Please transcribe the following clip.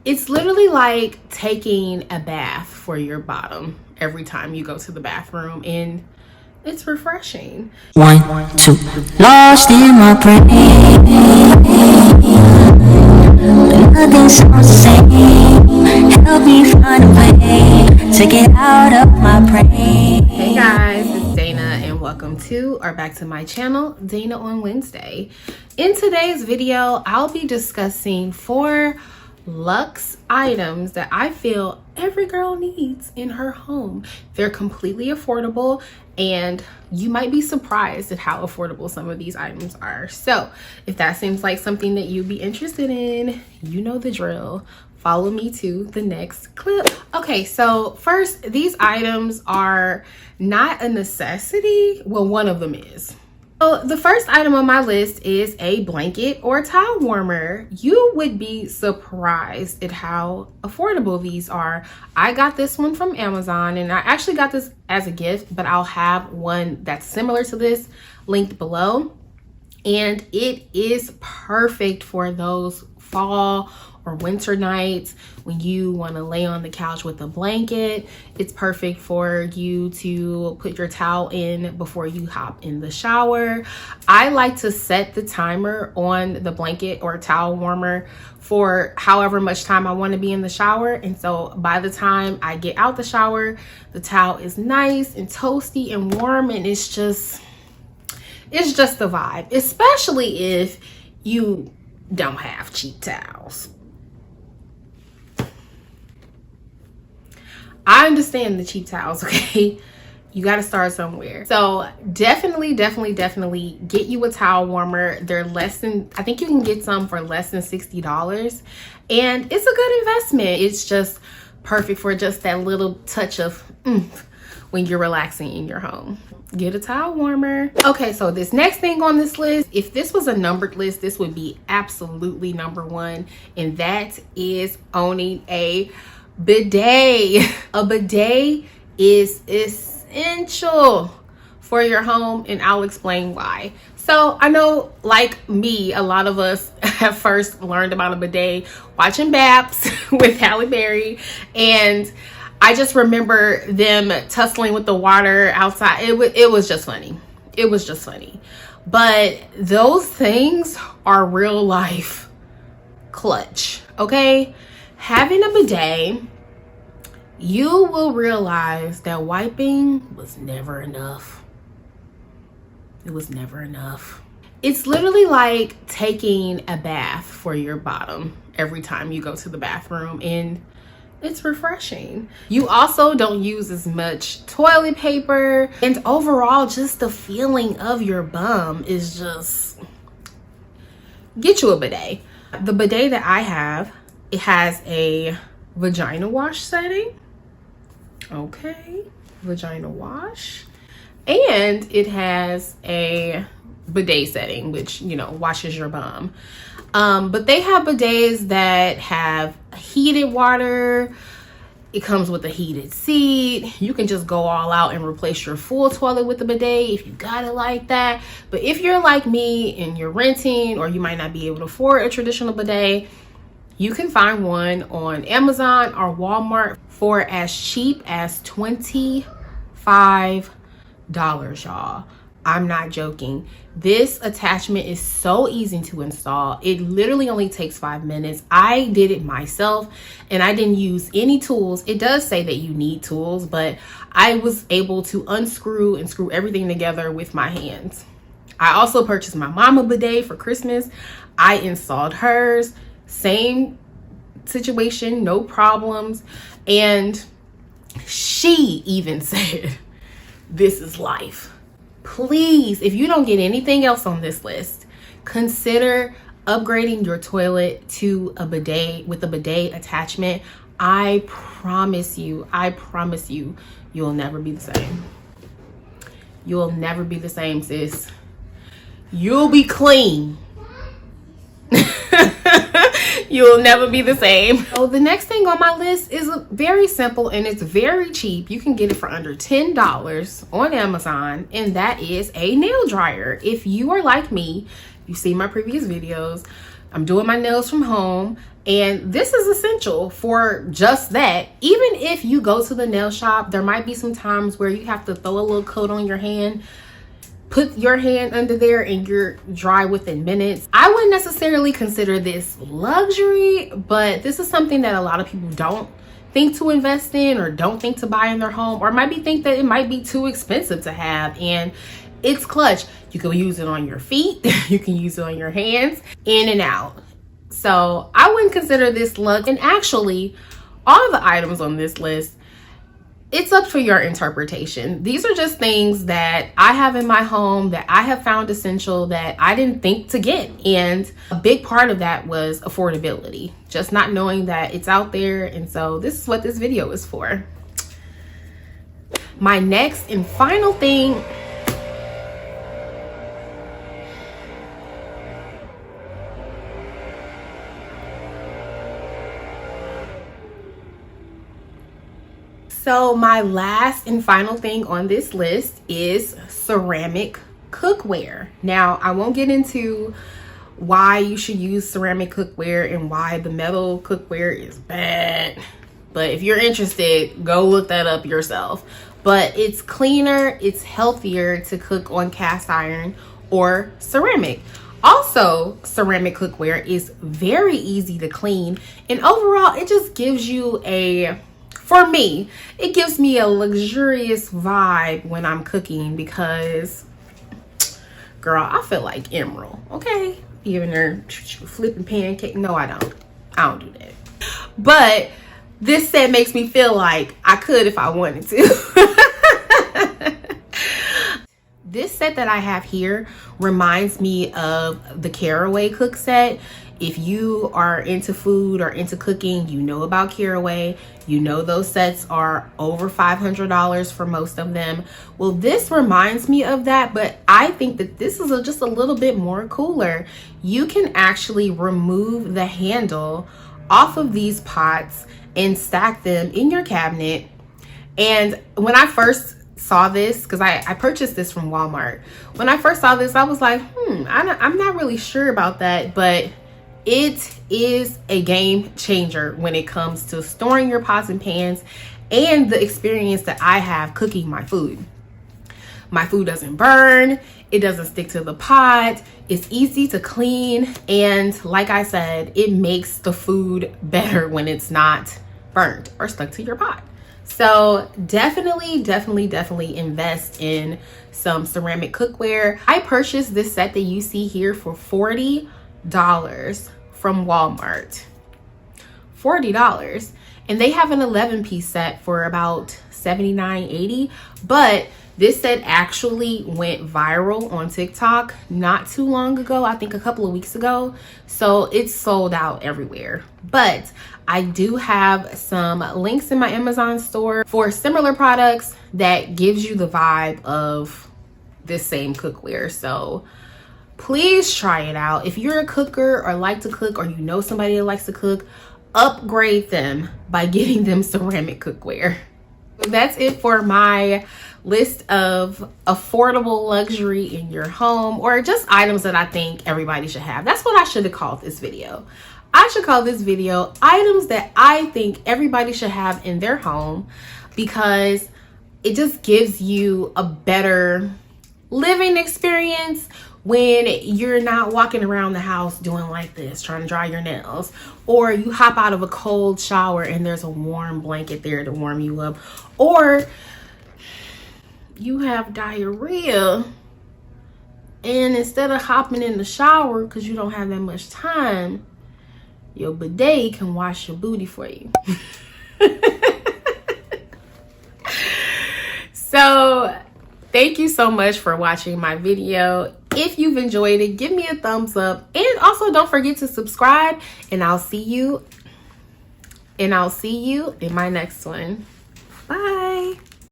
It's literally like taking a bath for your bottom every time you go to the bathroom, and it's refreshing. 1, 2, lost in my brain. Nothing sounds the same. Help me find a way to get out of my brain. Hey guys, it's Dana and welcome to or back to my channel, Dana on Wednesday. In today's video, I'll be discussing 4 luxe items that I feel every girl needs in her home. They're completely affordable and you might be surprised at how affordable some of these items are. So if that seems like something that you'd be interested in, you know the drill. Follow me to the next clip. Okay, so first, these items are not a necessity. Well, one of them is. So the first item on my list is a blanket or towel warmer. You would be surprised at how affordable these are. I got this one from Amazon and I actually got this as a gift, but I'll have one that's similar to this linked below. And it is perfect for those fall or winter nights when you want to lay on the couch with a blanket. It's perfect for you to put your towel in before you hop in the shower. I like to set the timer on the blanket or towel warmer for however much time I want to be in the shower. And so by the time I get out the shower, the towel is nice and toasty and warm, and it's just the vibe, especially if you don't have cheap towels. I understand the cheap towels, okay? You got to start somewhere. So definitely get you a towel warmer. They're less than, I think you can get some for less than $60. And it's a good investment. It's just perfect for just that little touch of when you're relaxing in your home. Get a towel warmer. Okay, so this next thing on this list, if this was a numbered list, this would be absolutely number 1. And that is owning a bidet. A bidet is essential for your home, and I'll explain why. So I know, like me, a lot of us have first learned about a bidet watching Babs with Halle Berry, and I just remember them tussling with the water outside. It was just funny. It was just funny. But those things are real life clutch, okay? Having a bidet, you will realize that wiping was never enough. It was never enough. It's literally like taking a bath for your bottom every time you go to the bathroom, and it's refreshing. You also don't use as much toilet paper, and overall just the feeling of your bum is just, get you a bidet. The bidet that I have, it has a vagina wash setting. Okay, vagina wash. And it has a bidet setting, which, you know, washes your bum. But they have bidets that have heated water. It comes with a heated seat. You can just go all out and replace your full toilet with the bidet if you got it like that. But if you're like me and you're renting, or you might not be able to afford a traditional bidet, you can find one on Amazon or Walmart for as cheap as $25, y'all. I'm not joking. This attachment is so easy to install. It literally only takes 5 minutes. I did it myself and I didn't use any tools. It does say that you need tools, but I was able to unscrew and screw everything together with my hands. I also purchased my mama bidet for Christmas. I installed hers. Same situation, no problems. And she even said, this is life. Please, if you don't get anything else on this list, consider upgrading your toilet to a bidet with a bidet attachment. I promise you, you'll never be the same. You'll never be the same, sis. You'll be clean. You'll never be the same. So the next thing on my list is very simple and it's very cheap. You can get it for under $10 on Amazon, and that is a nail dryer. If you are like me, you've seen my previous videos, I'm doing my nails from home, and this is essential for just that. Even if you go to the nail shop, there might be some times where you have to throw a little coat on your hand, put your hand under there, and you're dry within minutes. I wouldn't necessarily consider this luxury, but this is something that a lot of people don't think to invest in or don't think to buy in their home, or maybe think that it might be too expensive to have. And it's clutch. You can use it on your feet, you can use it on your hands, in and out. So I wouldn't consider this luxe. And actually, all the items on this list, it's up for your interpretation. These are just things that I have in my home that I have found essential that I didn't think to get. And a big part of that was affordability, just not knowing that it's out there. And so this is what this video is for. My next and final thing . So my last and final thing on this list is ceramic cookware. Now, I won't get into why you should use ceramic cookware and why the metal cookware is bad, but if you're interested, go look that up yourself. But it's cleaner, it's healthier to cook on cast iron or ceramic. Also, ceramic cookware is very easy to clean, and overall it just gives you for me, it gives me a luxurious vibe when I'm cooking, because girl, I feel like Emerald, okay? Even her flipping pancake. No, I don't do that. But this set makes me feel like I could if I wanted to. This set that I have here reminds me of the Carote cook set. If you are into food or into cooking, you know about Carote. You know those sets are over $500 for most of them. Well, this reminds me of that, but I think that this is just a little bit more cooler. You can actually remove the handle off of these pots and stack them in your cabinet. And when I first saw this, because I purchased this from Walmart. When I first saw this, I was like, I'm not really sure about that, but it is a game changer when it comes to storing your pots and pans and the experience that I have cooking my food. My food doesn't burn, it doesn't stick to the pot, it's easy to clean, and like I said, it makes the food better when it's not burnt or stuck to your pot. So definitely invest in some ceramic cookware. I purchased this set that you see here for $40 from Walmart. $40, and they have an 11-piece set for about $79.80. But this set actually went viral on TikTok not too long ago, I think a couple of weeks ago, so it's sold out everywhere. But I do have some links in my Amazon store for similar products that gives you the vibe of this same cookware. So please try it out. If you're a cooker or like to cook, or you know somebody that likes to cook, upgrade them by getting them ceramic cookware. That's it for my list of affordable luxury in your home, or just items that I think everybody should have. That's what I should have called this video. I should call this video items that I think everybody should have in their home, because it just gives you a better living experience when you're not walking around the house doing like this, trying to dry your nails, or you hop out of a cold shower and there's a warm blanket there to warm you up, or you have diarrhea and instead of hopping in the shower because you don't have that much time, your bidet can wash your booty for you. So thank you so much for watching my video. If you've enjoyed it, give me a thumbs up, and also don't forget to subscribe, and I'll see you in my next one. Bye.